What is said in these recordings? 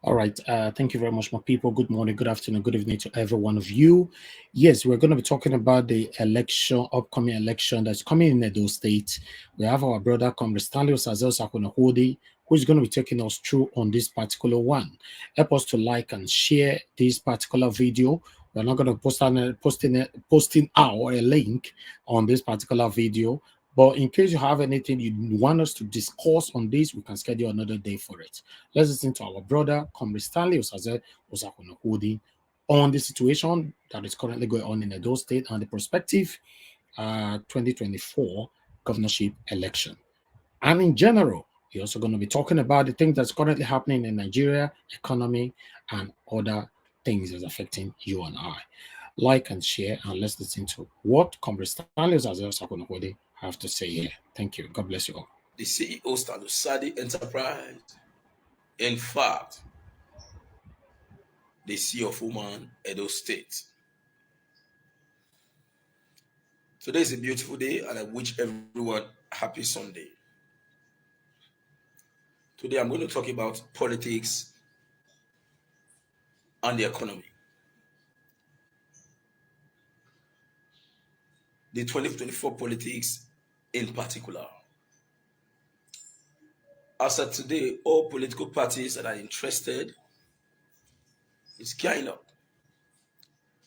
All right. Thank you very much, my people. Good morning, good afternoon, good evening to every one of you. Yes, we're going to be talking about the election, upcoming election that's coming in Edo State. We have our brother, Comrade Stanley Osazel Sakunahodi, who is going to be taking us through on this particular one. Help us to like and share this particular video. We're not going to posting our link on this particular video. But in case you have anything you want us to discuss on this, we can schedule another day for it. Let's listen to our brother, Comrade Stanley Osakunahudi, on the situation that is currently going on in Edo State and the prospective 2024 governorship election. And in general, we're also going to be talking about the things that's currently happening in Nigeria, economy, and other things that's affecting you and I. Like and share, and let's listen to what Comrade Stanley Osakunahudi have to say here. Thank you. God bless you all. The CEO Stanley Sadi Enterprise, in fact, the CEO of Woman Edo State. Today is a beautiful day, and I wish everyone happy Sunday. Today I'm going to talk about politics and the economy. The 2024 politics in particular. As of today, all political parties that are interested is gearing up.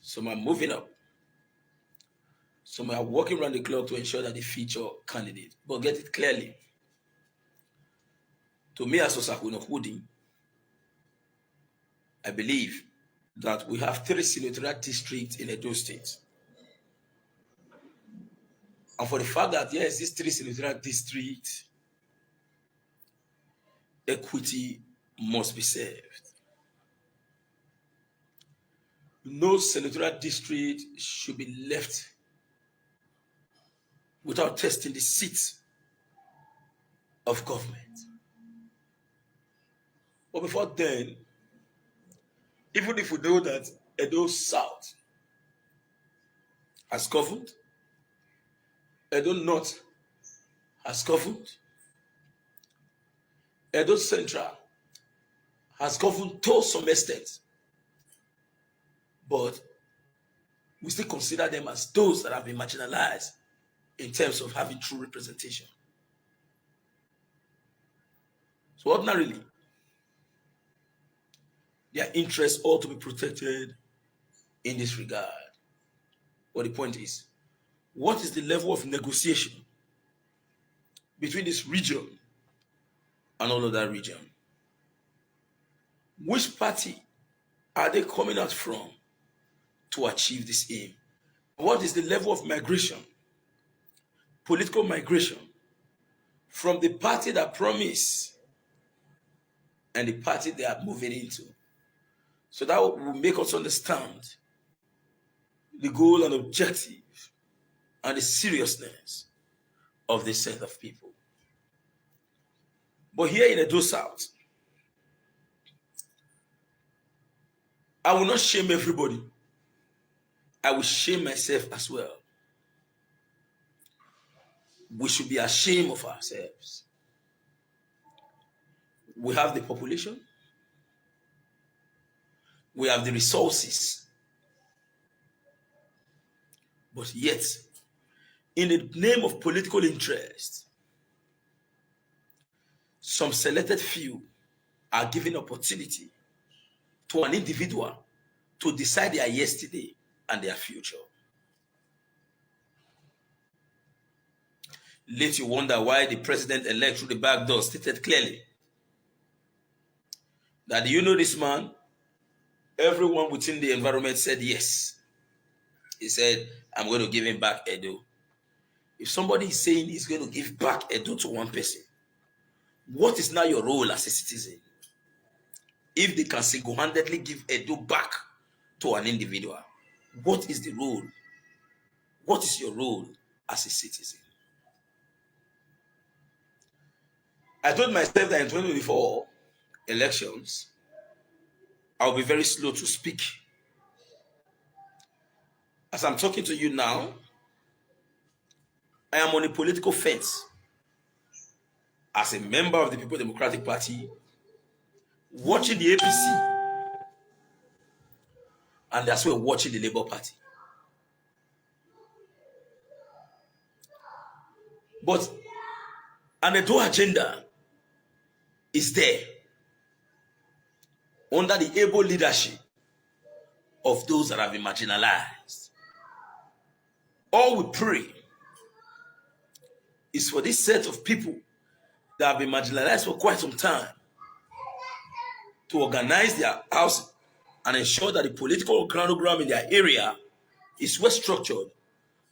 Some are moving up. Some are working around the clock to ensure that they feature candidates. But get it clearly. To me, as Osakunahudi, I believe that we have 3 senatorial districts in Edo State. And for the fact that yes, these 3 senatorial districts, equity must be served. No senatorial district should be left without testing the seat of government. But before then, even if we know that Edo South has governed, Edo North has governed, Edo Central has governed to some extent, but we still consider them as those that have been marginalized in terms of having true representation. So ordinarily, their interests ought to be protected in this regard. But the point is, what is the level of negotiation between this region and all of that region? Which party are they coming out from to achieve this aim? What is the level of migration, political migration, from the party that promised and the party they are moving into? So that will make us understand the goal and objective and the seriousness of this set of people. But here in Edo South, I will not shame everybody. I will shame myself as well. We should be ashamed of ourselves. We have the population. We have the resources. But yet, in the name of political interest, some selected few are given opportunity to an individual to decide their yesterday and their future. Let you wonder why the president-elect through the back door stated clearly that, do you know this man? Everyone within the environment said yes. He said, I'm going to give him back Edo. If somebody is saying he's going to give back Edo to one person, what is now your role as a citizen? If they can single-handedly give Edo back to an individual, what is the role? What is your role as a citizen? I told myself that in 2024 elections, I'll be very slow to speak. As I'm talking to you now, I am on a political fence. As a member of the People's Democratic Party, watching the APC, and as well watching the Labour Party. But an Edo agenda is there under the able leadership of those that have been marginalized. All we pray is for this set of people that have been marginalized for quite some time to organize their house and ensure that the political organogram in their area is well structured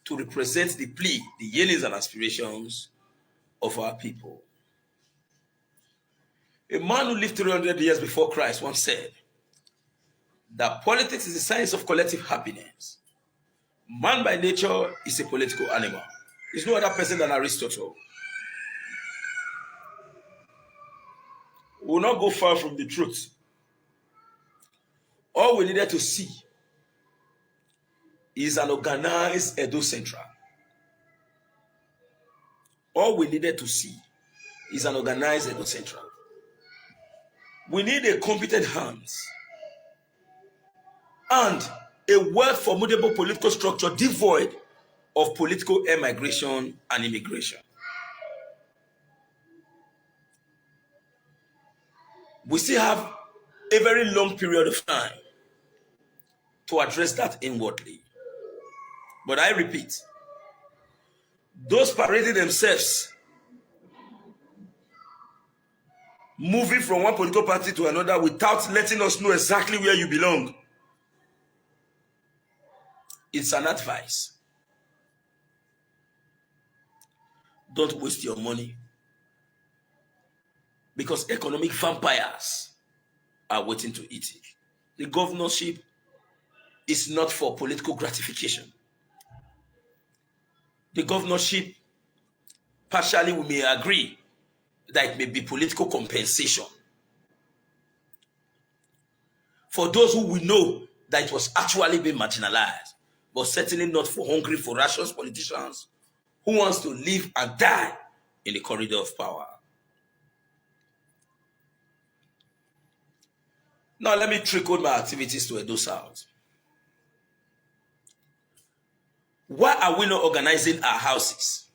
to represent the plea, the yearnings and aspirations of our people. A man who lived 300 years before Christ once said that politics is the science of collective happiness. Man by nature is a political animal. There's no other person than Aristotle. We will not go far from the truth. All we needed to see is an organized Edo Central. All we needed to see is an organized Edo Central. We need a competent hands and a well-formidable political structure devoid of political emigration and immigration. We still have a very long period of time to address that inwardly. But I repeat, those parading themselves, moving from one political party to another without letting us know exactly where you belong, it's an advice. Don't waste your money, because economic vampires are waiting to eat it. The governorship is not for political gratification. The governorship, partially we may agree that it may be political compensation for those who we know that it was actually being marginalized, but certainly not for hungry, voracious politicians who wants to live and die in the corridor of power. Now let me trickle my activities to Edo South. Why are we not organizing our houses?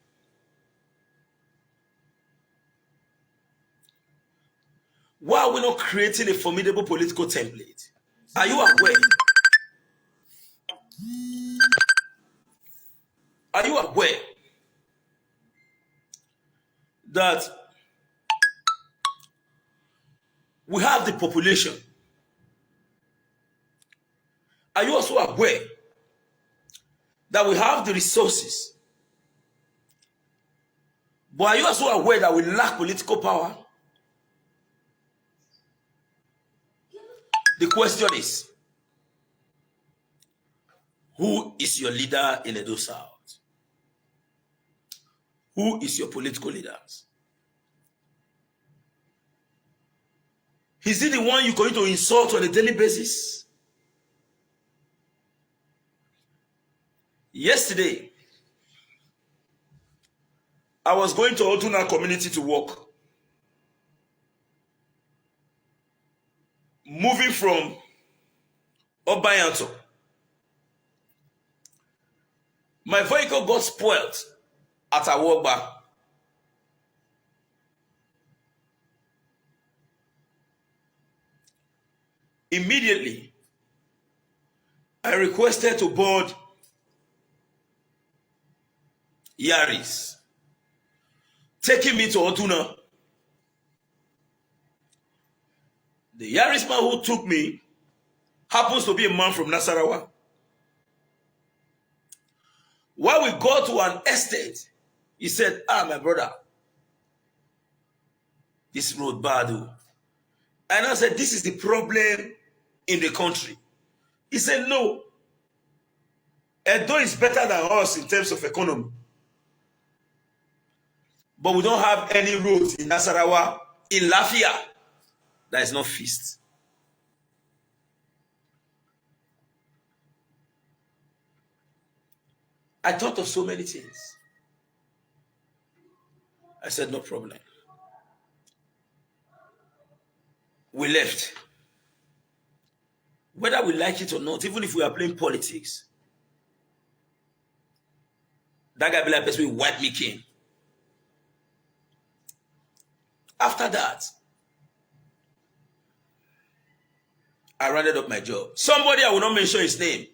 Why are we not creating a formidable political template? Are you aware? Are you aware that we have the population? Are you also aware that we have the resources? But are you also aware that we lack political power? The question is, who is your leader in Edo South? Who is your political leaders? Is he the one you're going to insult on a daily basis? Yesterday, I was going to Otuna community to work. Moving from Obayanto. My vehicle got spoiled at Awogba. Immediately, I requested to board Yaris, taking me to Otuna. The Yaris man who took me happens to be a man from Nasarawa. While we got to an estate, he said, my brother, this road bad. And I said, this is the problem in the country. He said, no. Edo is better than us in terms of economy. But we don't have any roads in Nasarawa, in Lafia, that is not fixed. I thought of so many things. I said, no problem. we left. Whether we like it or not, even if we are playing politics, that guy be like person will wipe me king. After that, I rounded up my job. Somebody, I will not mention his name,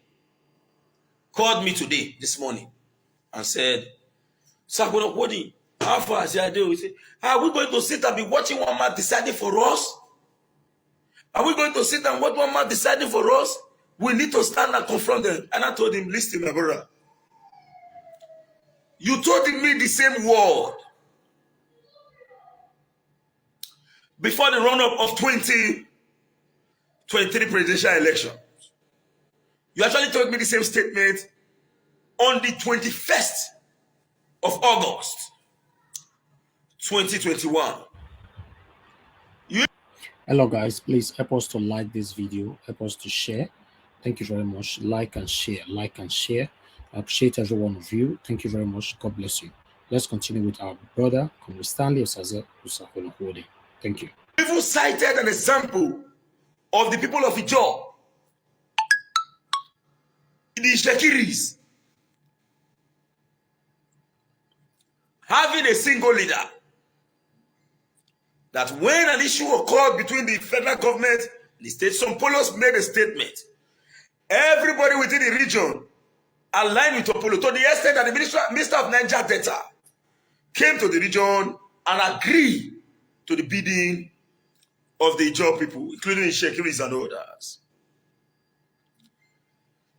called me today, this morning, and said, "Sir, how far is your day?" We say, "Are we going to sit and be watching one man deciding for us? Are we going to sit and watch one man deciding for us? We need to stand and confront them." And I told him, "Listen, my brother, you told me the same word before the run-up of 2023 presidential election. You actually told me the same statement on the 21st of August, 2021. Hello guys, please help us to like this video, help us to share. Thank you very much. Like and share, like and share. I appreciate every one of you. Thank you very much. God bless you. Let's continue with our brother, Comrade Stanley Osaze Usaholo. Thank you. Even cited an example of the people of Ijo, the Shekiris, having a single leader. That when an issue occurred between the federal government and the state, some polos made a statement. Everybody within the region aligned with Opolo to the extent that the Minister of NAIJA Data came to the region and agreed to the bidding of the Ijaw people, including the Shekiris and others.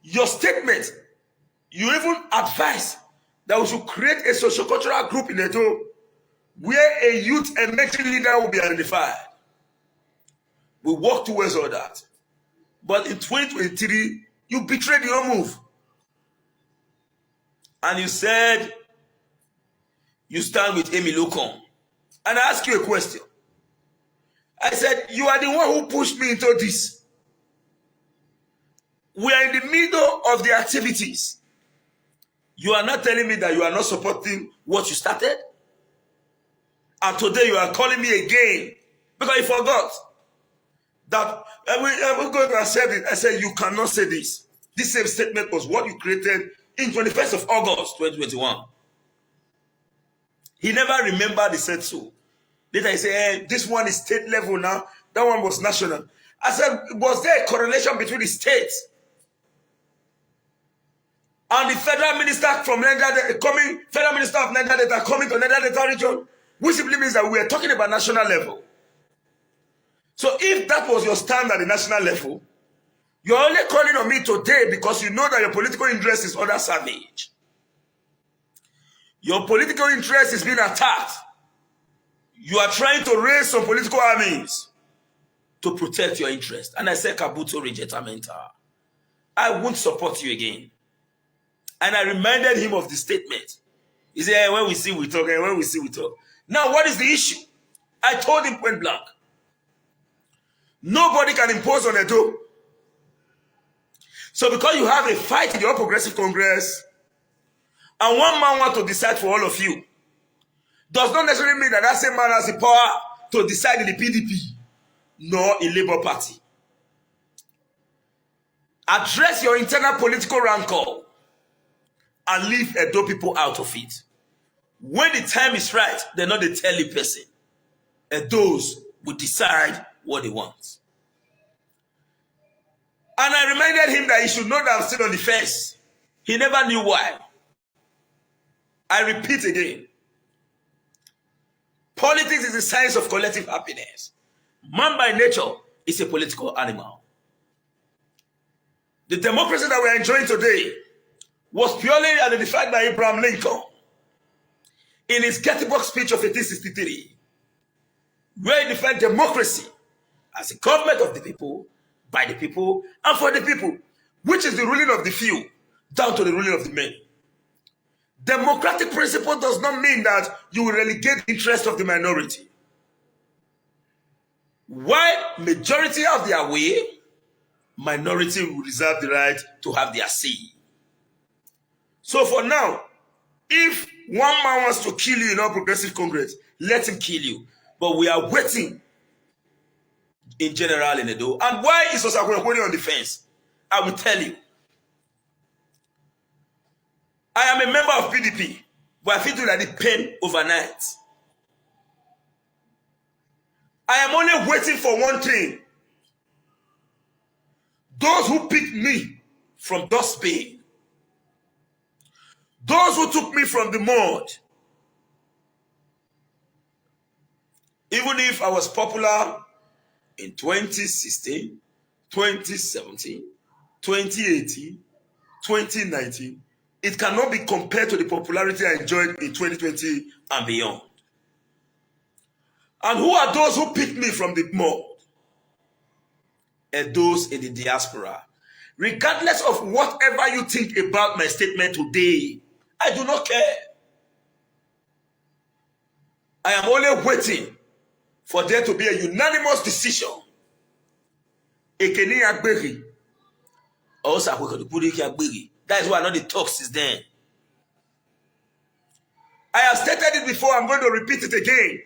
Your statement, you even advised that we should create a socio-cultural group in Edo where a youth emerging leader will be identified. We work towards all that. But in 2023, you betrayed your move. And you said you stand with Amy Locom. And I ask you a question. I said, you are the one who pushed me into this. We are in the middle of the activities. You are not telling me that you are not supporting what you started? And today you are calling me again because you forgot that we're going to accept it. I said, you cannot say this. This same statement was what you created in 21st of August, 2021. He never remembered he said so. Later he said, hey, this one is state level now. That one was national. I said, was there a correlation between the states and the federal minister from Niger, federal minister of Niger Delta coming to Niger Delta region? Which simply means that we are talking about national level. So if that was your stand at the national level, you're only calling on me today because you know that your political interest is under savage. Your political interest is being attacked. You are trying to raise some political armies to protect your interest. And I said, Kabuto Rejetamenta, I won't support you again. And I reminded him of the statement. He said, hey, when we see, we talk. And when we see, we talk. Now, what is the issue? I told him point blank. Nobody can impose on Edo. So because you have a fight in the All Progressive Congress, and one man wants to decide for all of you, does not necessarily mean that that same man has the power to decide in the PDP, nor in Labour Party. Address your internal political rancor and leave Edo people out of it. When the time is right, they're not the telly person. And those will decide what they want. And I reminded him that he should know that I'm still on the fence. He never knew why. I repeat again. Politics is the science of collective happiness. Man by nature is a political animal. The democracy that we're enjoying today was purely identified by Abraham Lincoln in his Gettysburg speech of 1863, where he defined democracy as a government of the people, by the people, and for the people, which is the ruling of the few, down to the ruling of the many. Democratic principle does not mean that you will relegate the interest of the minority. While majority have their way, minority will reserve the right to have their say. So for now, if one man wants to kill you in All Progressive Congress, let him kill you. But we are waiting in general in Edo. And why is Osakwekwe on the fence? I will tell you. I am a member of PDP, but I feel like the pain overnight. I am only waiting for one thing. Those who picked me from dustbin, those who took me from the mud, even if I was popular in 2016, 2017, 2018, 2019, it cannot be compared to the popularity I enjoyed in 2020 and beyond. And who are those who picked me from the mud? And those in the diaspora. Regardless of whatever you think about my statement today, I do not care. I am only waiting for there to be a unanimous decision. Ekeni Agberi. That is why I know the talk since then. I have stated it before, I'm going to repeat it again.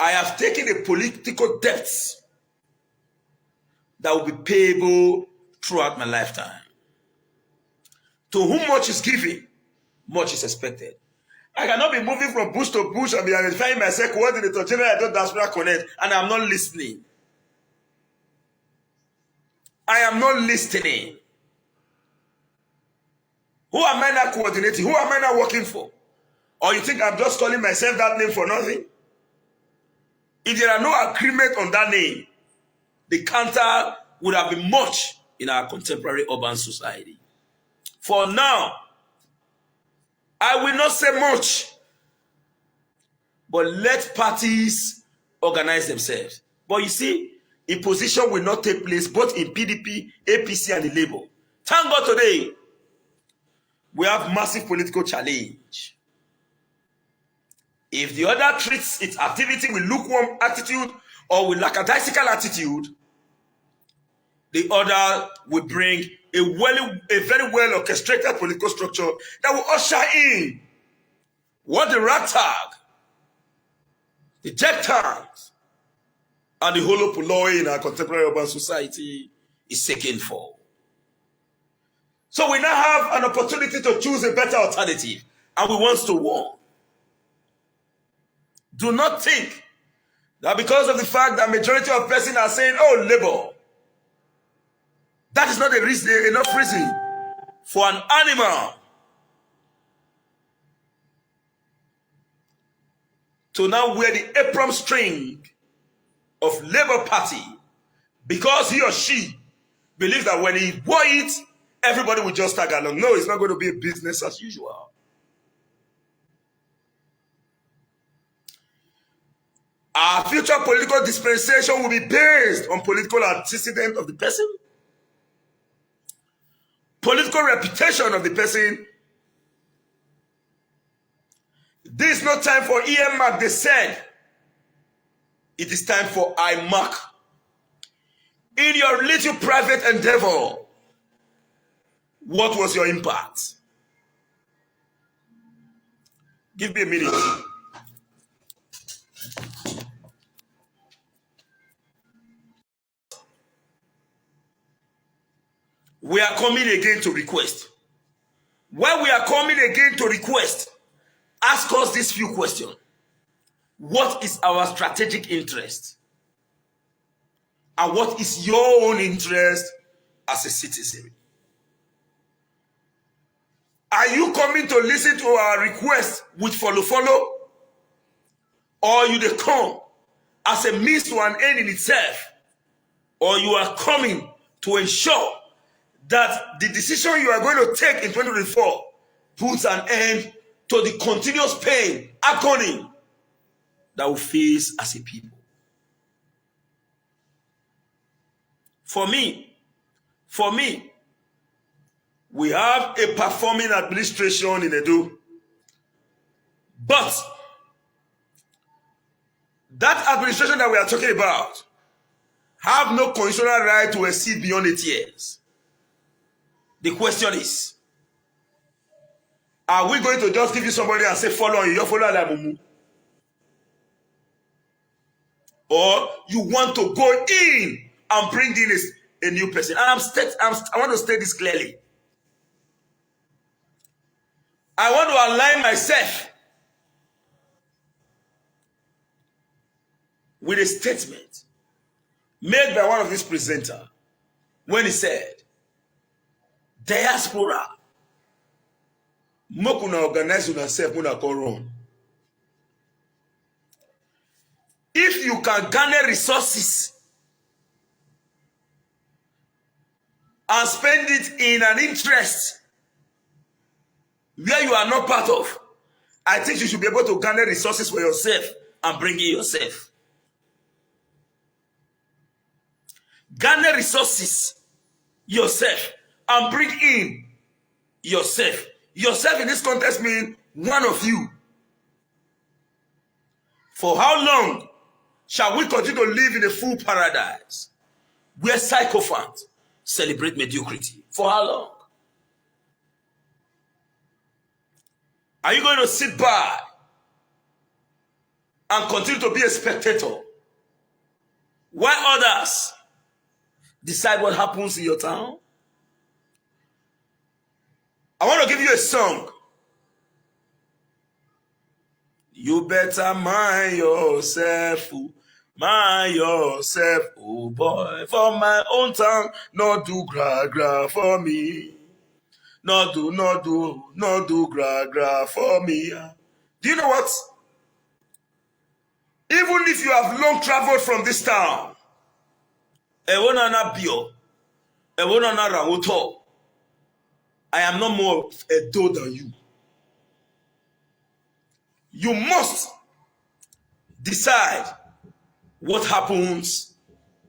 I have taken the political debts that will be payable throughout my lifetime. To whom much is given, much is expected. I cannot be moving from bush to bush and be identifying myself coordinator general I don't diaspora connect, and I'm not listening. I am not listening. Who am I not coordinating? Who am I not working for? Or you think I'm just calling myself that name for nothing? If there are no agreement on that name, the counter would have been much in our contemporary urban society. For now, I will not say much, but let parties organize themselves. But you see, imposition will not take place both in PDP, APC, and the Labour. Thank God today, we have massive political challenge. If the other treats its activity with lukewarm attitude or with lackadaisical attitude, the other will bring a very well orchestrated political structure that will usher in what the ragtag, the jet tanks, and the hollow polloi in our contemporary urban society is seeking for. So we now have an opportunity to choose a better alternative, and we want to warn. Do not think that because of the fact that majority of persons are saying, oh, Labour, that is not a reason, enough reason for an animal to now wear the apron string of Labour Party because he or she believes that when he wore it, everybody will just tag along. No, it's not going to be a business as usual. Our future political dispensation will be based on political antecedent of the person, political reputation of the person. This is not time for EM Mark, they said. It is time for I Mark. In your little private endeavor, what was your impact? Give me a minute. We are coming again to request. When we are coming again to request, ask us these few questions. What is our strategic interest? And what is your own interest as a citizen? Are you coming to listen to our request with follow? Or you they come as a means to an end in itself? Or you are coming to ensure that the decision you are going to take in 2024 puts an end to the continuous pain, agony that we face as a people? For me, we have a performing administration in Edo. But that administration that we are talking about have no constitutional right to exceed beyond 8 years. The question is, are we going to just give you somebody and say, follow you, follow Alamumu? or you want to go in and bring in a new person. And I want to state this clearly. I want to align myself with a statement made by one of these presenters when he said, diaspora, mokuna organize yourself when I go wrong. If you can garner resources and spend it in an interest where you are not part of, I think you should be able to garner resources for yourself and bring in yourself. Garner resources yourself and bring in yourself. Yourself in this context means one of you. For how long shall we continue to live in a full paradise where sycophants celebrate mediocrity? For how long? Are you going to sit by and continue to be a spectator while others decide what happens in your town? I want to give you a song. You better mind yourself, oh boy. For my own town, not do gra for me. Not do gra for me. Do you know what? Even if you have long traveled from this town, I am not more a doe than you. You must decide what happens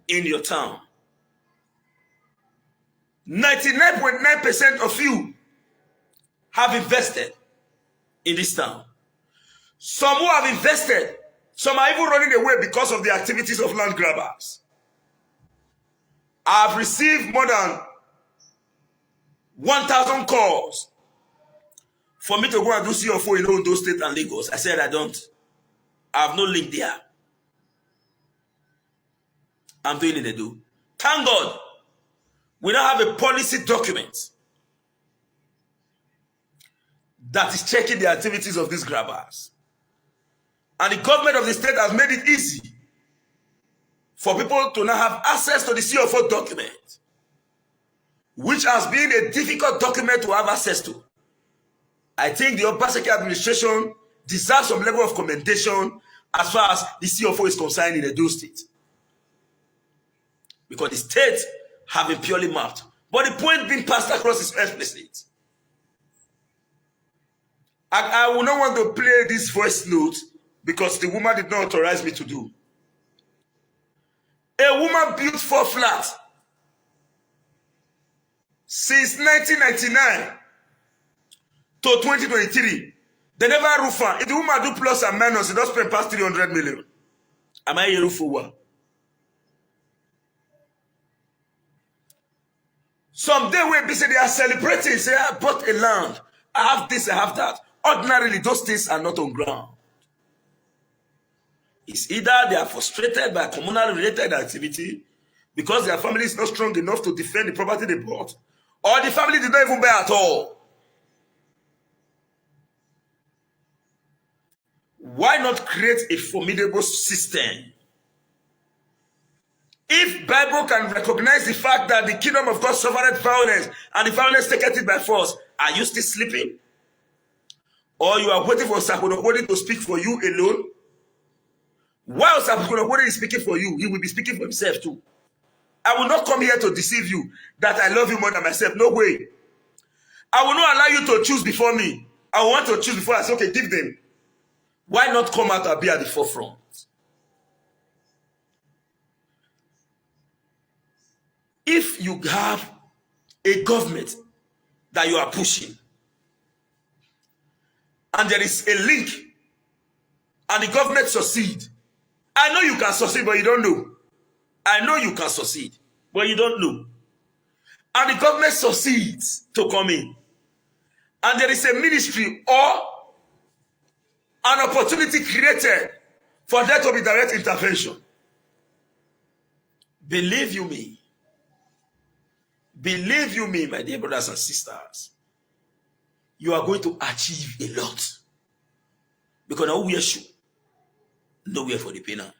in your town. 99.9% of you have invested in this town. Some who have invested, some are even running away because of the activities of land grabbers. I have received more than 1,000 calls for me to go and do CFO in Ondo State and Lagos. I said I don't. I have no link there. I'm doing it they do. Thank God, we now have a policy document that is checking the activities of these grabbers. And the government of the state has made it easy for people to now have access to the CFO document, which has been a difficult document to have access to. I think the Obaseki administration deserves some level of commendation as far as the CFO is concerned in Edo State, because the state have been purely mapped. But the point being passed across is explicit. I will not want to play this voice note because the woman did not authorize me to do. A woman built 4 flats since 1999 to 2023. They never roof her. If the woman do plus and minus, it does spend past 300 million. Am I a roof for one? Someday we'll be saying they are celebrating, say, I bought a land, I have this, I have that. Ordinarily, those things are not on ground. It's either they are frustrated by communal related activity because their family is not strong enough to defend the property they bought, or the family did not even buy at all. Why not create a formidable system? If Bible can recognize the fact that the kingdom of God suffered violence and the violence taken it by force, are you still sleeping? Or you are waiting for Sakunokodi to speak for you alone? While Sakunokodi is speaking for you, he will be speaking for himself too. I will not come here to deceive you that I love you more than myself. No way. I will not allow you to choose before me. I want to choose before I say, okay, give them. Why not come out and be at the forefront? If you have a government that you are pushing, and there is a link, and the government succeed, I know you can succeed, but you don't know. I know you can succeed, but you don't know. And the government succeeds to come in, and there is a ministry or an opportunity created for there to be direct intervention. Believe you me, my dear brothers and sisters, you are going to achieve a lot. Because now we are sure, nowhere for the penal.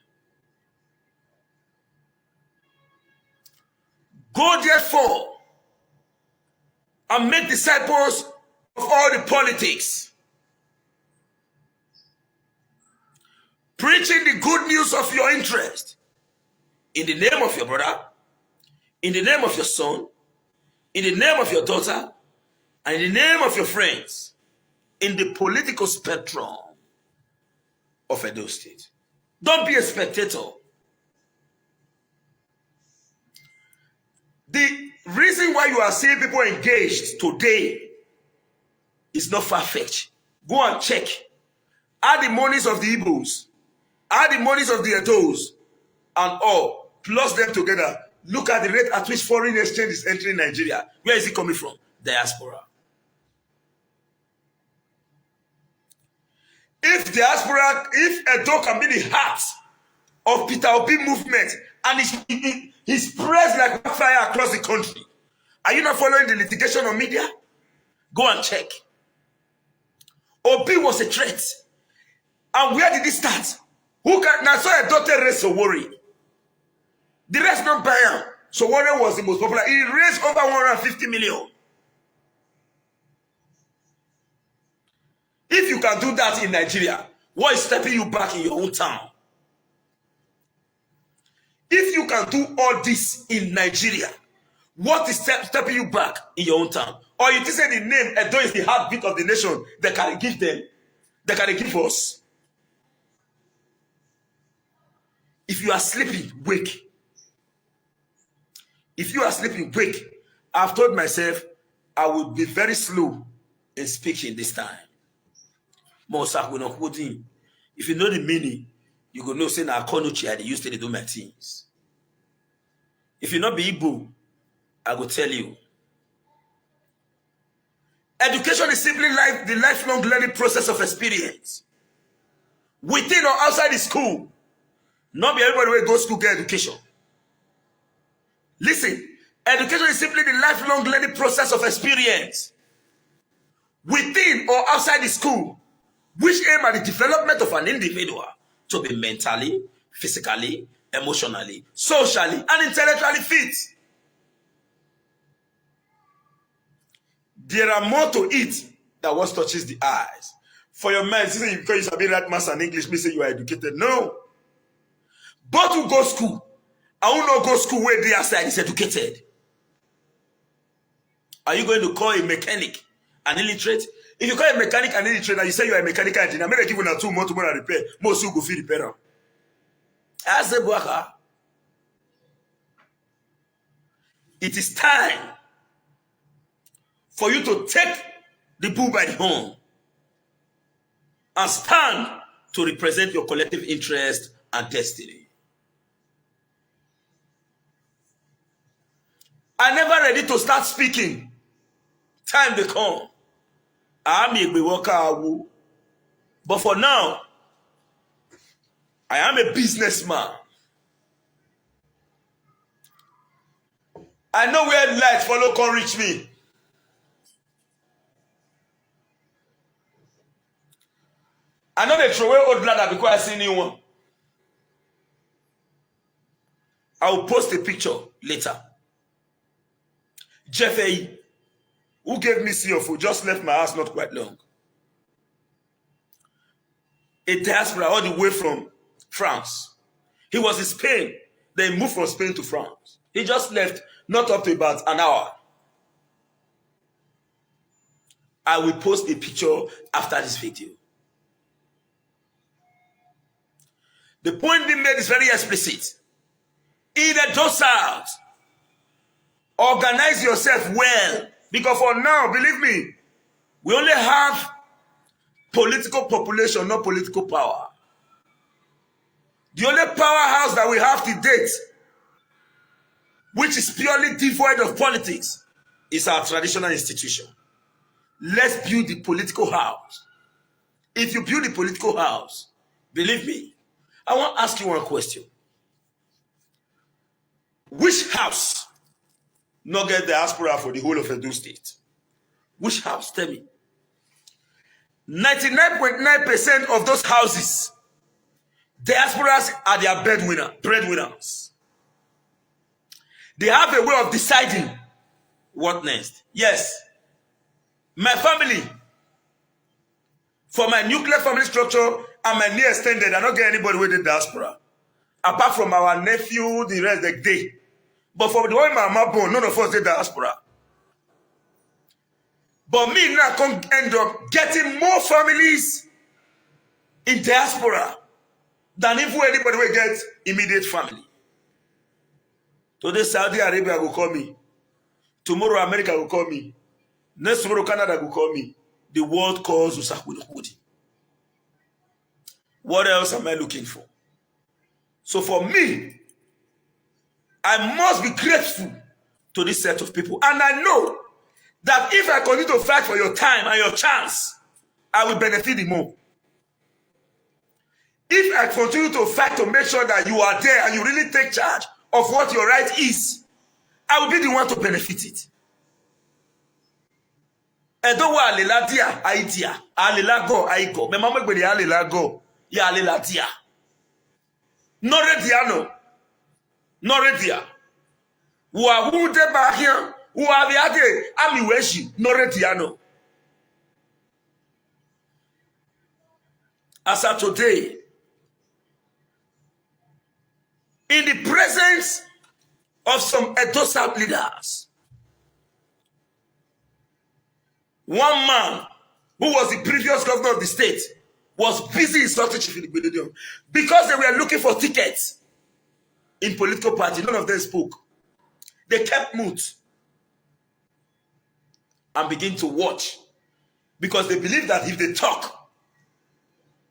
Go therefore and make disciples of all the politics, preaching the good news of your interest in the name of your brother, in the name of your son, in the name of your daughter, and in the name of your friends, in the political spectrum of Edo State. Don't be a spectator. The reason why you are seeing people engaged today is not far-fetched. Go and check. Add the monies of the Igbos, add the monies of the Edos, and all, plus them together. Look at the rate at which foreign exchange is entering Nigeria. Where is it coming from? Diaspora. If diaspora, if Edo can be the heart of Peter Obi movement and he spreads like fire across the country, are you not following the litigation on media? Go and check. Obi was a threat. And where did it start? Who can now saw a daughter raise a worry? The rest don't buy him. So Warren was the most popular. He raised over 150 million. If you can do that in Nigeria, what is stepping you back in your own town? If you can do all this in Nigeria, what is stepping you back in your own town? Or you say the name Edo is the heartbeat of the nation that can give them, that can give us? If you are sleeping, wake. If you are sleeping, wake. I've told myself I will be very slow in speaking this time. If you know the meaning, you go know say na Konuchi I used to do my things. If you not be Igbo, I will tell you. Education is simply like the lifelong learning process of experience. Within or outside the school. Not be everybody will go to school get education. Listen, education is simply the lifelong learning process of experience. Within or outside the school, which aim at the development of an individual to be mentally, physically, emotionally, socially, and intellectually fit. There are more to it than what touches the eyes. For your mind, because you sabi write maths and English, me say you are educated. No. But who go school, I will not go school where the outside is educated. Are you going to call a mechanic an illiterate? If you call a mechanic an illiterate and you say you are a mechanical engineer, maybe give you 2 months tomorrow repair. Most will go feel repair. As a worker, it is time for you to take the bull by the horn and stand to represent your collective interest and destiny. I'm never ready to start speaking. Time will come. I'm a worker, but for now, I am a businessman. I know where light follow can reach me. I know they throw away old bladder because I see new one. I will post a picture later. Jeff A, who gave me CFO, just left my house not quite long. A diaspora all the way from France. He was in Spain. Then moved from Spain to France. He just left not up to about an hour. I will post a picture after this video. The point being made is very explicit. Either those out, organize yourself well, because for now, believe me, we only have political population, not political power. The only powerhouse that we have to date, which is purely devoid of politics, is our traditional institution. Let's build the political house. If you build the political house, believe me, I want to ask you one question. Which house not get diaspora for the whole of Edo State? Which house? Tell me. 99.9% of those houses, diasporas are their breadwinners. They have a way of deciding what next. Yes, my family, for my nuclear family structure and my near extended, I don't get anybody with the diaspora. Apart from our nephew, the rest the day. But for the way my mama born, none of us did diaspora. But me now can end up getting more families in diaspora than if anybody will get immediate family. Today Saudi Arabia will call me. Tomorrow America will call me. Next tomorrow Canada will call me. The world calls Usahudi. What else am I looking for? So for me, I must be grateful to this set of people. And I know that if I continue to fight for your time and your chance, I will benefit the more. If I continue to fight to make sure that you are there and you really take charge of what your right is, I will be the one to benefit it. Edo wa alela dia idea, alela go aigo. Me mama gbe alela go, ya alela dia. No redia no. No redia. Wa hu de ba here, wa bi ade ami weshi, no redia no. As of today, in the presence of some Edo South leaders, one man who was the previous governor of the state was busy insulting Chief Igbededion because they were looking for tickets in political party. None of them spoke. They kept mute and began to watch because they believe that if they talk,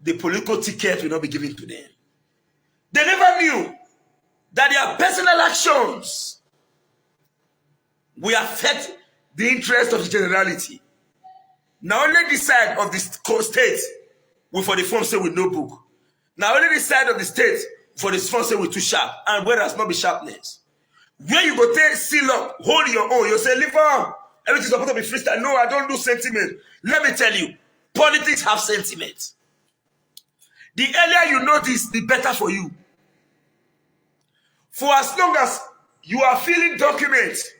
the political ticket will not be given to them. They never knew that their personal actions will affect the interest of the generality. Now only the side of the state will for the form say with no book. Now only the side of the state for the form say with too sharp. And where has not be sharpness. Where you go take seal up, hold your own. You say, leave on. Everything's supposed to be freestyle. No, I don't do sentiment. Let me tell you, politics have sentiment. The earlier you know this, the better for you. For as long as you are filling documents,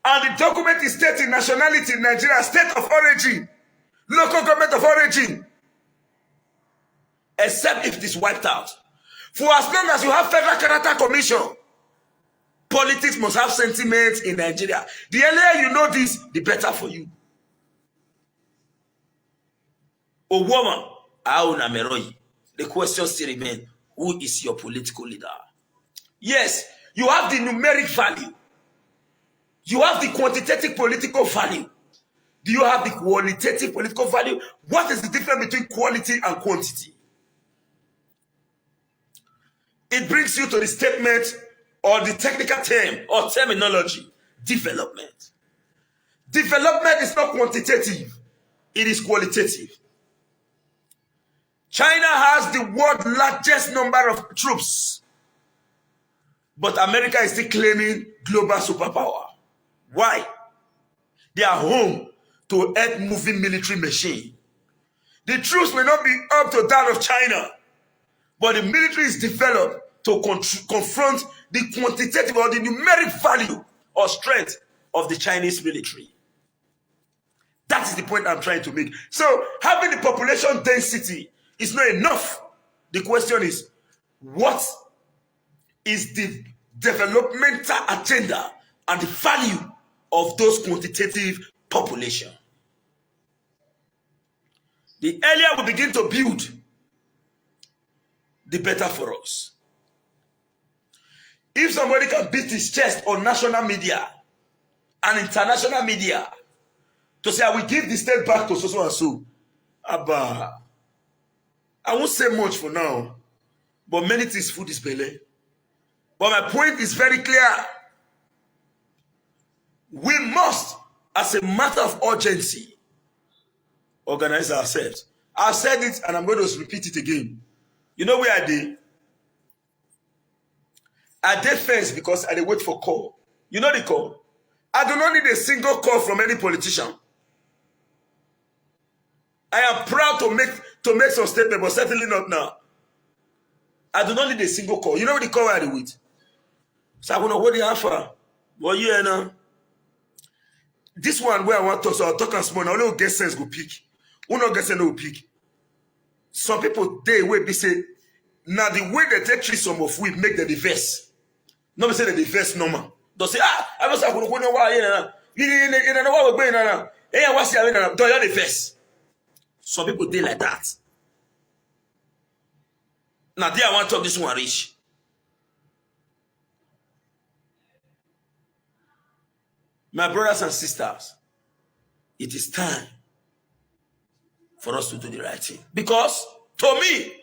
and the document is stating nationality, Nigeria, state of origin, local government of origin, except if it is wiped out. For as long as you have Federal Character Commission, politics must have sentiments in Nigeria. The earlier you know this, the better for you. O woman, the question still remains, who is your political leader? Yes, you have the numeric value. You have the quantitative political value. Do you have the qualitative political value? What is the difference between quality and quantity? It brings you to the statement or the technical term or terminology, development. Development is not quantitative, it is qualitative. China has the world's largest number of troops, but America is still claiming global superpower. Why? They are home to earth-moving military machine. The troops may not be up to that of China, but the military is developed to confront the quantitative or the numeric value or strength of the Chinese military. That is the point I'm trying to make. So having the population density is not enough. The question is, what is the developmental agenda and the value of those quantitative population? The earlier we begin to build, the better for us. If somebody can beat his chest on national media and international media to say, I will give the state back to so and so, Abba, I won't say much for now, but many things food is belly. But my point is very clear. We must, as a matter of urgency, organize ourselves. I've said it and I'm going to repeat it again. You know where I did? I did first because I did wait for call. You know the call? I do not need a single call from any politician. I am proud to make some statement, but certainly not now. I do not need a single call. You know the call I did with? So I want to hold the answer. Well, yeah, now. This one where I want to, so I'll talk and small. Now, only get sense go pick. Who not get sense no pick. Some people, they will be say, now the way they take treat some of we make the verse. No, be say the verse normal. Don't say, I was going to go why, you know what we're going on. Hey, I was here, don't you the verse. Some people, they like that. Now, there I want to talk this one rich. My brothers and sisters, it is time for us to do the right thing. Because, to me,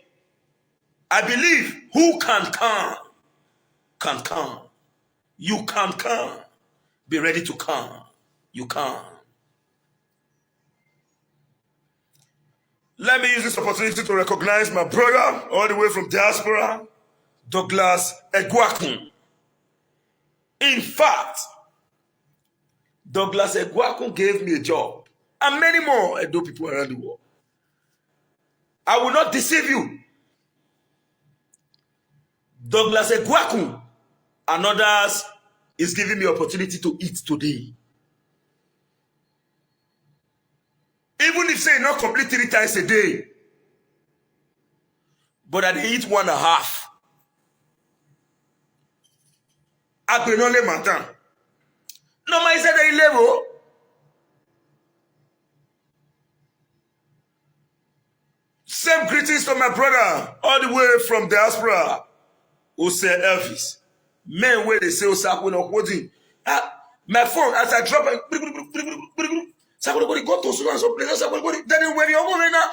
I believe who can come, can come. You can come. Be ready to come. You can. Let me use this opportunity to recognize my brother, all the way from diaspora, Douglas Egwakun. In fact, Douglas Egwakun gave me a job, and many more Edo people around the world. I will not deceive you. Douglas Egwakun and others is giving me opportunity to eat today. Even if say not complete 3 times a day, but I eat 1.5. I can only matter. No, my said a level. Same greetings to my brother, all the way from diaspora, who say Elvis. Men where they say, my phone, as I drop it, somebody go to so place. Then when you're moving now,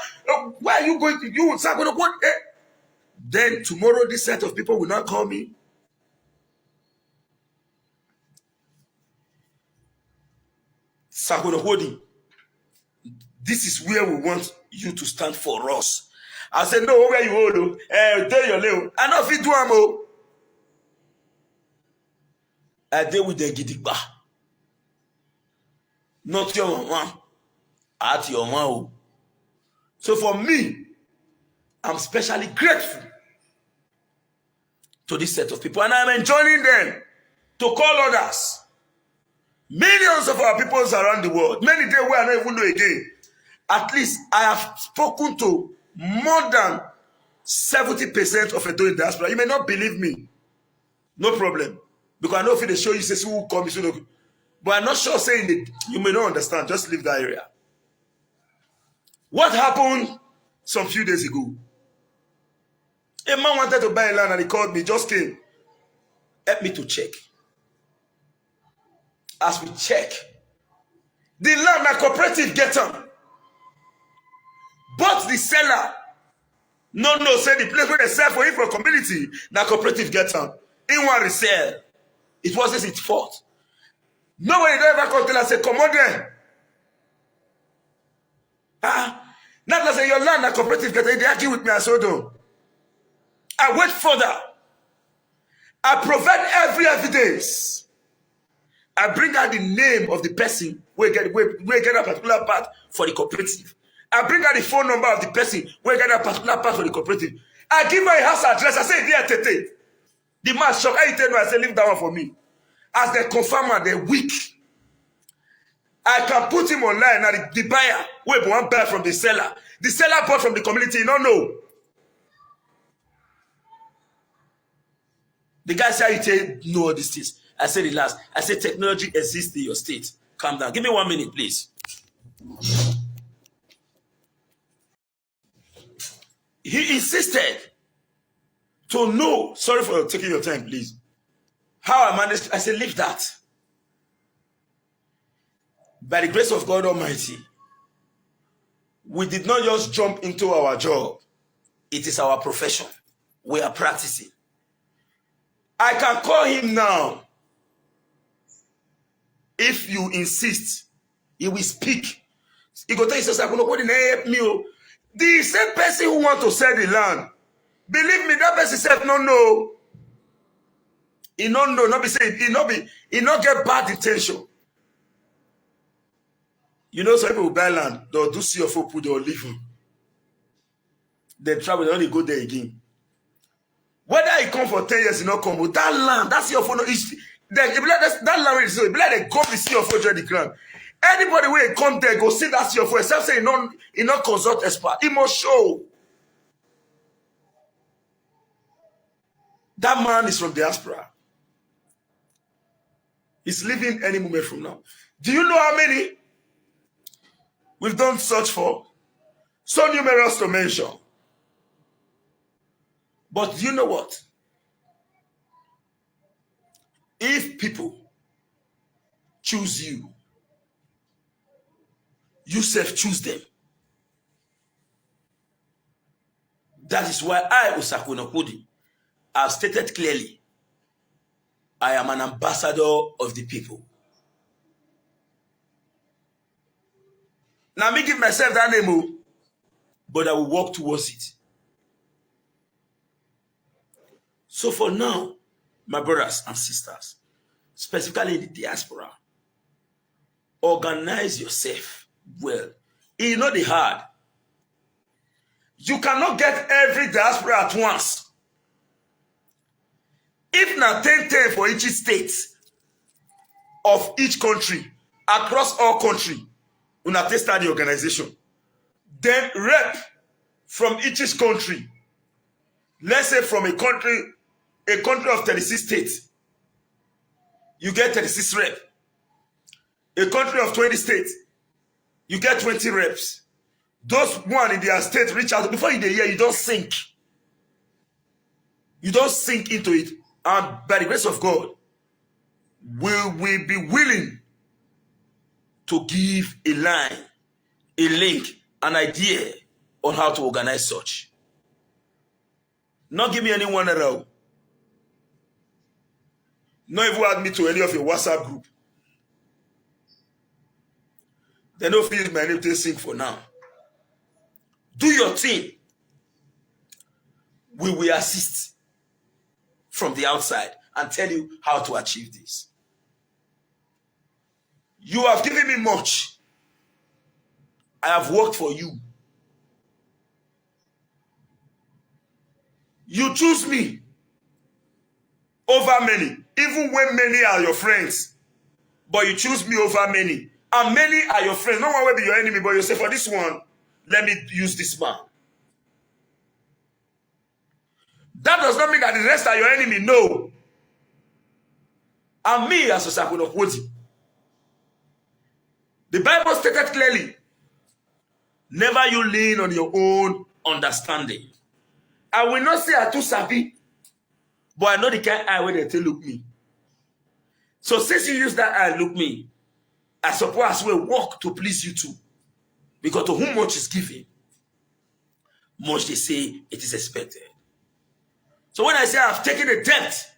why are you going to you? Then tomorrow, this set of people will not call me. This is where we want you to stand for us. I said, no, where you hold, tell your little. I know if you do amo. I deal with the gidigba. Not your mama. At your mama. So for me, I'm especially grateful to this set of people. And I'm enjoining them to call others. Millions of our peoples around the world. Many days where I don't even know again. At least I have spoken to more than 70% of Edo in diaspora. You may not believe me. No problem. Because I know if they show you, say, who come, but I'm not sure saying it. You may not understand. Just leave that area. What happened some few days ago? A man wanted to buy a land and he called me, just came. Help me to check. As we check, the land my cooperative get on. But the seller, no, say the place where they sell for him for a community, na cooperative get on. In one resell. It wasn't its fault. Nobody ever come tell us, say, come on there. Not like say your land na cooperative get on. They argue with me, I said, no. I went further. I provide every evidence. I bring out the name of the person where get a particular part for the cooperative. I bring out the phone number of the person where get a particular part for the cooperative. I give my house address. I say, dear Tete. The man shocked. I tell me, I say, leave that one for me. As they confirm and they're weak. I can put him online. Now the buyer, wait, one buy from the seller. The seller bought from the community. No, no. The guy said, you know all these things. I said, relax. I said, technology exists in your state. Calm down. Give me 1 minute, please. He insisted to know. Sorry for taking your time, please. How I managed. I said, leave that. By the grace of God Almighty, we did not just jump into our job. It is our profession. We are practicing. I can call him now. If you insist, he will speak. He go tell you, says, I'm going to help me. The same person who want to sell the land, believe me, that person said, no. He not know, not be saying, he not get bad intention. You know, some people will buy land, they'll do CFO, put they'll leave them. They travel, they only go there again. Whether he come for 10 years, he not come, but that land, that's CFO, no, then if like that land is so, if like they go to CFO join the ground. Anybody where come there, go see that CFO, except say he not consult expert. He must show. That man is from diaspora. He's leaving any moment from now. Do you know how many we've done search for? So numerous to mention. But do you know what? If people choose you, you self choose them. That is why I, Osakuna Kudi, have stated clearly, I am an ambassador of the people. Now me give myself that name, but I will work towards it. So for now, my brothers and sisters, specifically in the diaspora, organize yourself well. It's not the hard. You cannot get every diaspora at once. If not 10 for each state of each country, across all country, we not start the organization. Then rep from each country. Let's say from a country of 36 states, you get 36 reps. A country of 20 states, you get 20 reps. Those one in their state reach out. Before you hear, you don't sink. You don't sink into it. And by the grace of God, we will be willing to give a line, a link, an idea on how to organize such. Not give me any one around. Not even add me to any of your WhatsApp group. They don't feel my name to sing for now. Do your thing. We will assist from the outside and tell you how to achieve this. You have given me much. I have worked for you. You choose me over many, even when many are your friends. But you choose me over many. And many are your friends. No one will be your enemy, but you say, for this one, let me use this man. That does not mean that the rest are your enemy. No. And me as a Sakuno Kwoti. The Bible stated clearly, never you lean on your own understanding. I will not say I too sabi, but I know the kind of eye where they tell look me. So since you use that eye look me, I suppose I will work to please you too. Because to whom much is given, much they say it is expected. So when I say I have taken a debt,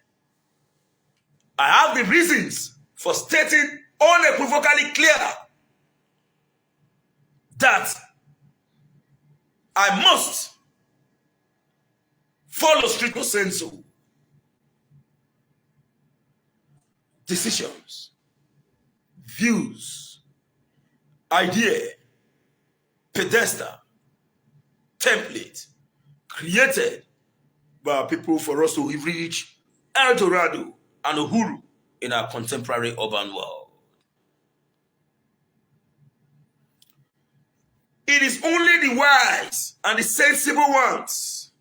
I have the reasons for stating unequivocally clear that I must follow stricto sensu decisions, views, idea, pedestal, template created by people for us to reach El Dorado and Uhuru in our contemporary urban world. It is only the wise and the sensible ones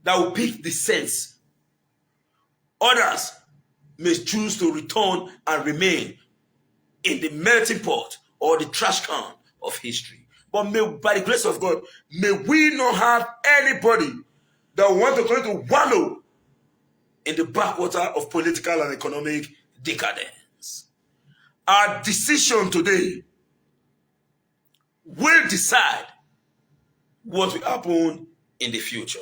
that will pick the sense. Others may choose to return and remain in the melting pot or the trash can of history. But by the grace of God, may we not have anybody that want to go to wallow in the backwater of political and economic decadence. Our decision today will decide what will happen in the future.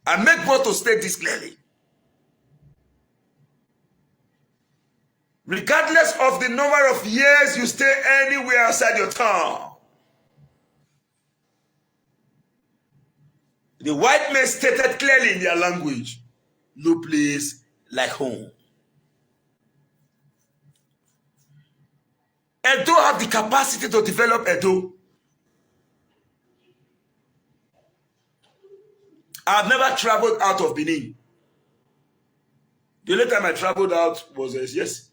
I make bold to state this clearly. Regardless of the number of years you stay anywhere outside your town, the white men stated clearly in their language, no place like home. Edo have the capacity to develop Edo. I've never traveled out of Benin. The only time I traveled out was, yes,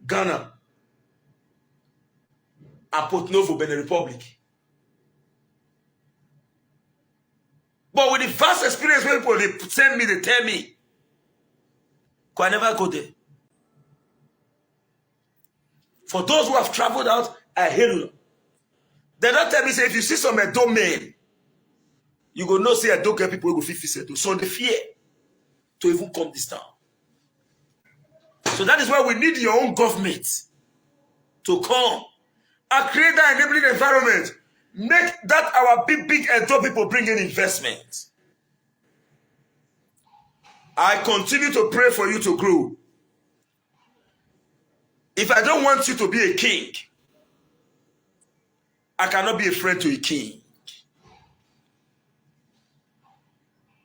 Ghana and Port Novo, Benin Republic. But with the vast experience where people, they send me, they tell me, I never go there. For those who have traveled out, I hear you. They don't tell me, say, if you see some Edo men, you go not say Edo get people who go fit Edo. So they fear to even come this town. So that is why we need your own government to come and create that enabling environment. Make that our big Edo people bring in investment. I continue to pray for you to grow. If I don't want you to be a king, I cannot be a friend to a king.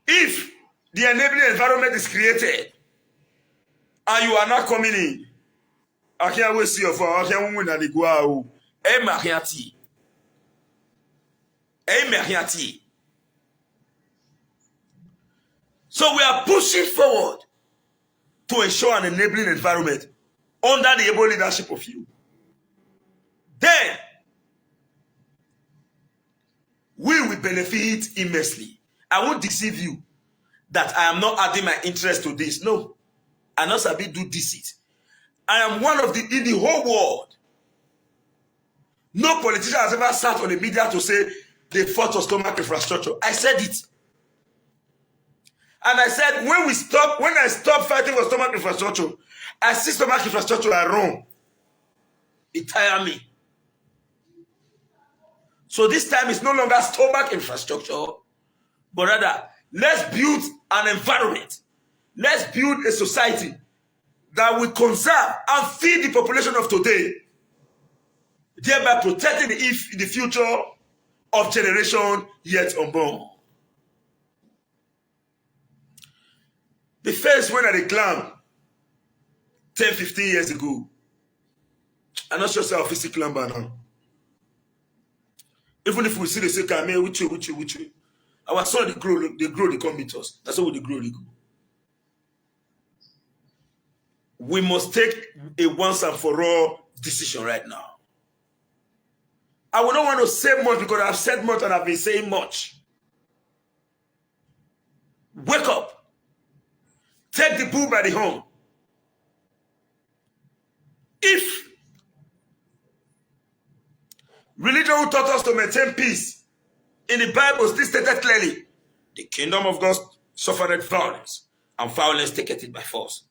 If the enabling environment is created and you are not coming in, I can't wait see your father. I can't win at the go. So we are pushing forward to ensure an enabling environment under the able leadership of you. Then we will benefit immensely. I won't deceive you that I am not adding my interest to this. No, I not sabi do deceit. I am one of the in the whole world. No politician has ever sat on the media to say they fought for stomach infrastructure. I said it. And I said when I stop fighting for stomach infrastructure, I see stomach infrastructure are wrong. It tires me. So this time it's no longer stomach infrastructure, but rather let's build an environment. Let's build a society that will conserve and feed the population of today, thereby protecting the future of generation yet unborn. The first one I declared 10, 15 years ago, I'm not sure say I'll physically climber now. Even if we see the say, come here, with you. Our son, they grow, they come meet us. That's how they grow, they go. We must take a once and for all decision right now. I will not want to say much because I've said much and I've been saying much. Wake up. Take the bull by the horn. If religion who taught us to maintain peace, in the Bible still stated clearly, the kingdom of God suffered violence, and violence taketh it by force.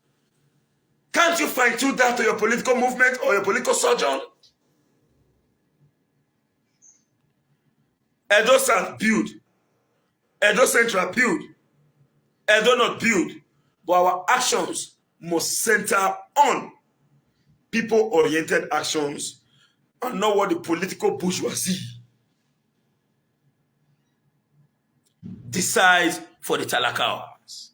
Can't you fine-tune that to your political movement or your political sojourn? Edo South build, Edo Central build, Edo North build, but our actions must center on people-oriented actions and not what the political bourgeoisie decides for the Talakawas.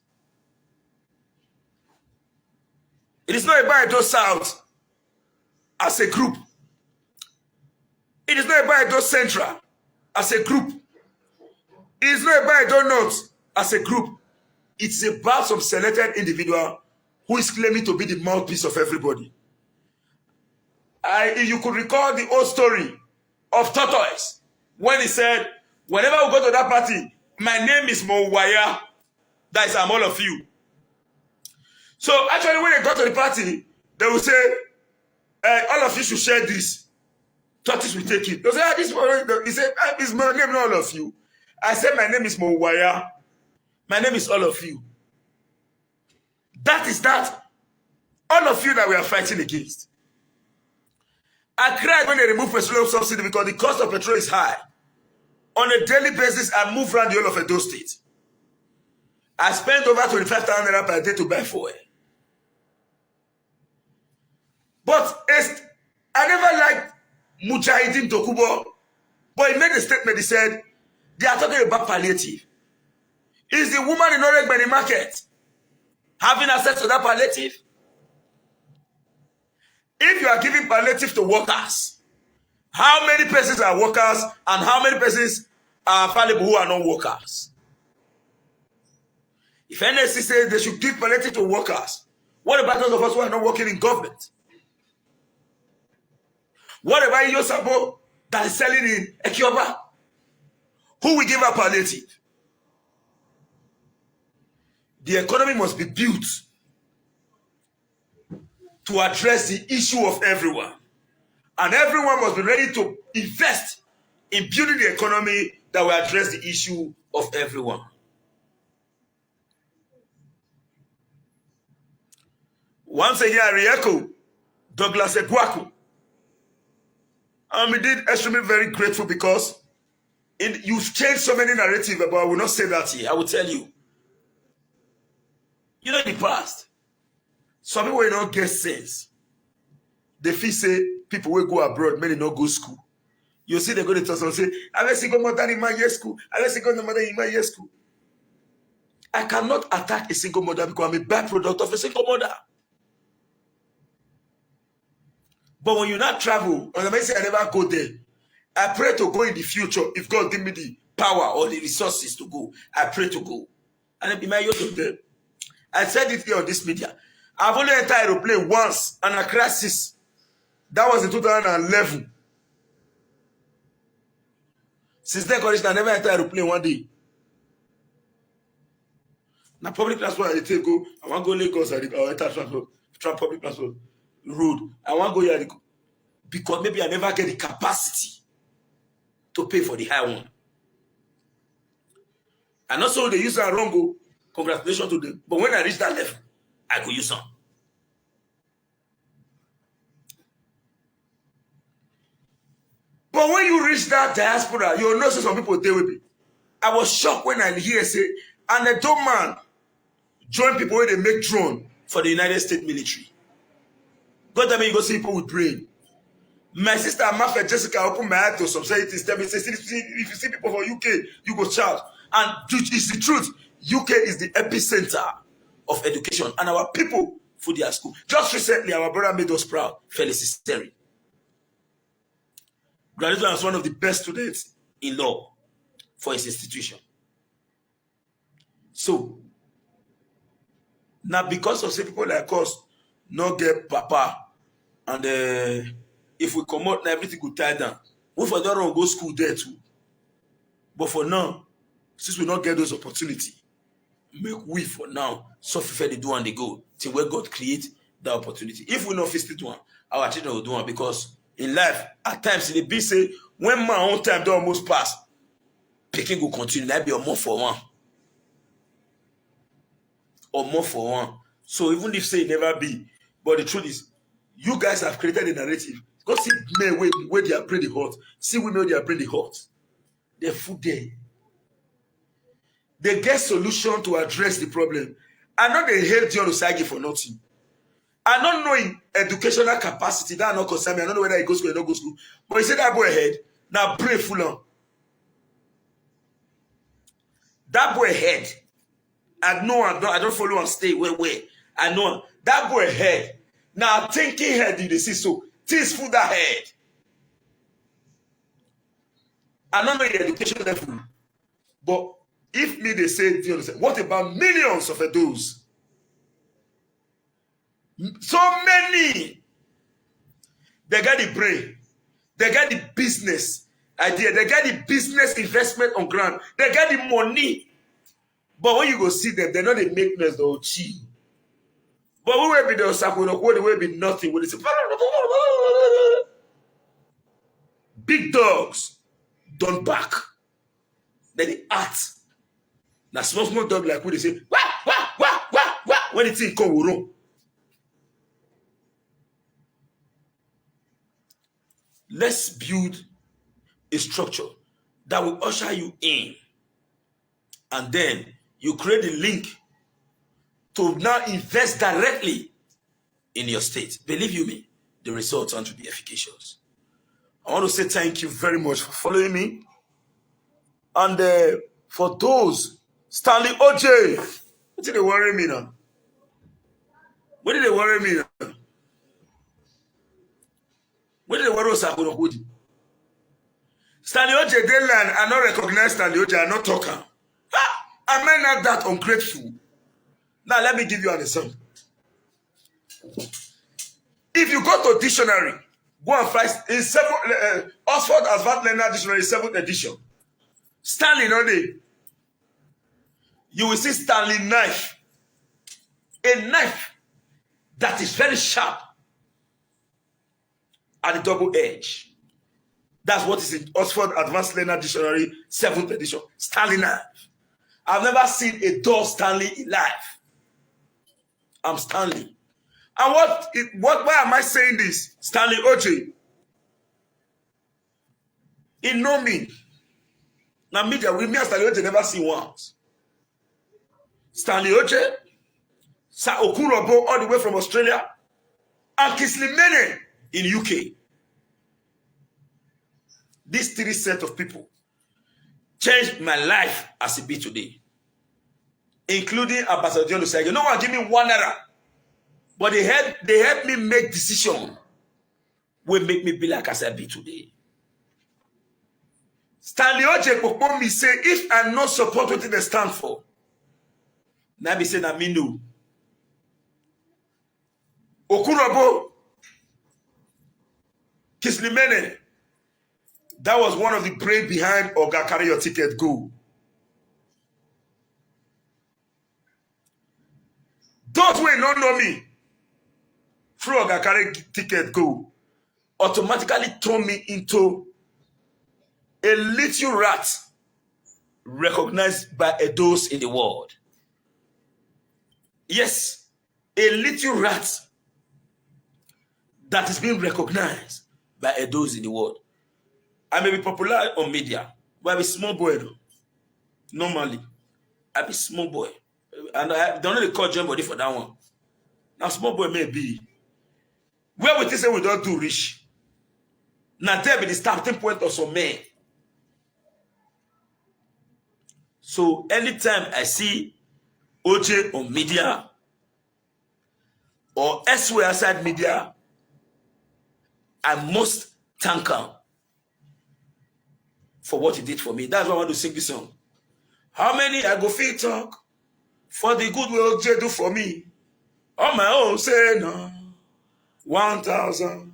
It is not about Edo South as a group. It is not about Edo Central as a group. It is not about Edo North as a group. It's about some selected individual who is claiming to be the mouthpiece of everybody. If you could recall the old story of Tortoise, when he said, whenever we go to that party, my name is Mowaya, that is I'm all of you. So actually when they go to the party, they will say, all of you should share this. Tortoise will take it. They say, he said, it's my name, not all of you. I said, my name is Mowaya. My name is all of you. That is that. All of you that we are fighting against. I cried when they removed petroleum subsidy because the cost of petrol is high. On a daily basis, I move around the whole of Edo State. I spend over 25,000 naira per day to buy fuel. But I never liked Mujahideen Dokubo, but he made a statement. He said, they are talking about palliative. Is the woman in Oregbeni market having access to that palliative? If you are giving palliative to workers, how many persons are workers and how many persons are valuable who are not workers? If NSC says they should give palliative to workers, what about those of us who are not working in government? What about Yosabo that is selling in Ekioba? Who will give a palliative? The economy must be built to address the issue of everyone. And everyone must be ready to invest in building the economy that will address the issue of everyone. Once a year, Rieko, Douglas Ekwaku. I'm indeed extremely very grateful because you've changed so many narratives, but I will not say that here. I will tell you. You know, in the past, some people will not get sense. They feel say people will go abroad, many not go school. You see, they go to tell someone say, I have a single mother in my year school. I have a single mother in my year school. I cannot attack a single mother because I'm a byproduct of a single mother. But when you not travel, and I may say I never go there, I pray to go in the future. If God give me the power or the resources to go, I pray to go. And it be my youth of them. I said it here on this media. I've only entered aeroplane once and a crisis. That was in 2011. Since then, I never entered aeroplane one day. Now, public transport, I take go. I want to go Lagos, I enter transport, public transport road. I want to go here because maybe I never get the capacity to pay for the high one. And also, they use that wrong go. Congratulations to them. But when I reach that level, I could use some. But when you reach that diaspora, you'll notice some people deal with me. I was shocked when I hear say, and a dumb man join people where they make drone for the United States military. God, I mean, you go see people with brain. My sister Mafia Jessica opened my eye to some things. Tell me, say, if you see people from UK, you go shout. And it's the truth. UK is the epicenter of education, and our people for their school. Just recently, our brother made us proud, Felix Terry. Graduated as one of the best students in law for his institution. So, now because of say people like us not get papa, and if we come out, now everything will tie down. We for that run go school there too. But for now, since we not get those opportunities, make we for now suffer they do and they go till where God create that opportunity. If we not face it one, our children will do one, because in life at times in the be say when my own time don't almost pass, picking will continue. That be a more for one. Or more for one. So even if say it never be, but the truth is, you guys have created a narrative. Go see men where they are pretty hot. See women where they are pretty hot. They're food there. They get solution to address the problem. I know they hate John Osagi for nothing. I don't know in educational capacity, that not concern me. I don't know whether he goes school or not go school. But he said that boy head, now pray full on. That boy head, I know I don't follow and stay where. I know that boy head. Now thinking head, did they see so? Things full that head. I don't know the education level, but if me they say, what about millions of those? So many. They got the brain. They got the business idea. They got the business investment on ground. They got the money. But when you go see them, they're not the makeness, they'll cheat. But we will be the Osako, we will be nothing. When it's big dogs don't back. Then they act. Now small dog like we they say, wah, wah, wah, wah, wah. When it's in come, we run. Let's build a structure that will usher you in. And then you create a link to now invest directly in your state. Believe you me, the results are to be efficacious. I want to say thank you very much for following me. And for those, Stanley OJ, what did they worry me now? What did they worry me? What did they worry us? Stanley Oje Dayland, I not recognize Stanley Oje, I not talker. Am I not that ungrateful? Now let me give you an example. If you go to dictionary, go and find in Oxford Advanced Learner Dictionary, 7th edition. Stanley, no name. You will see Stanley knife. A knife that is very sharp at the double edge. That's what is in Oxford Advanced Learner Dictionary, 7th edition. Stanley knife. I've never seen a dull Stanley in life. I'm Stanley. And why am I saying this? Stanley Oje. He know me. Now media with me and Stanley Oje never see once. Stanley Oje, Sir Okurobo all the way from Australia, and Kingsley Mene in UK. These 3 sets of people changed my life as it be today, including Ambassador John Lusai. You know what? Give me 1 naira. But they help me make decisions will make me be like as I be today. Stanley Oje Pokpo me say, if I not support what they stand for, now be say na me no. Okurobo, Kingsley Mene, that was one of the brain behind Oga Carry Your Ticket Go. Those who don't know me, through Oga Carry Ticket Go, automatically turn me into a little rat recognized by a dose in the world. Yes, a little rat that is being recognized by a dose in the world. I may be popular on media, but I be small boy though. Normally, I be small boy. And I don't really call John body for that one. Now small boy may be. Where we say we don't do rich. Now there be the starting point of some men. So anytime I see Oje on media or elsewhere outside media, I must thank him for what he did for me. That's why I want to sing this song. How many I go fit talk for the good way Oje do for me? On my own say no. 1,000.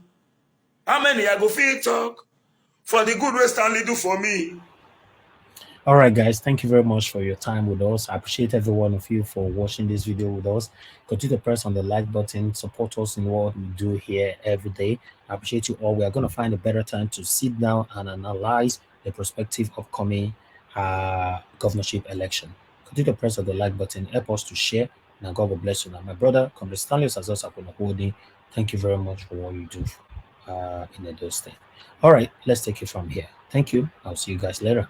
How many I go fit talk for the good way Stanley do for me? All right, guys, thank you very much for your time with us. I appreciate every one of you for watching this video with us. Continue to press on the like button, support us in what we do here every day. I appreciate you all. We are going to find a better time to sit down and analyze the prospective upcoming governorship election. Continue to press on the like button, help us to share, and God will bless you. Now, my brother, Comrade Stanley Osazosa, thank you very much for what you do in Edo State. All right, let's take it from here. Thank you. I'll see you guys later.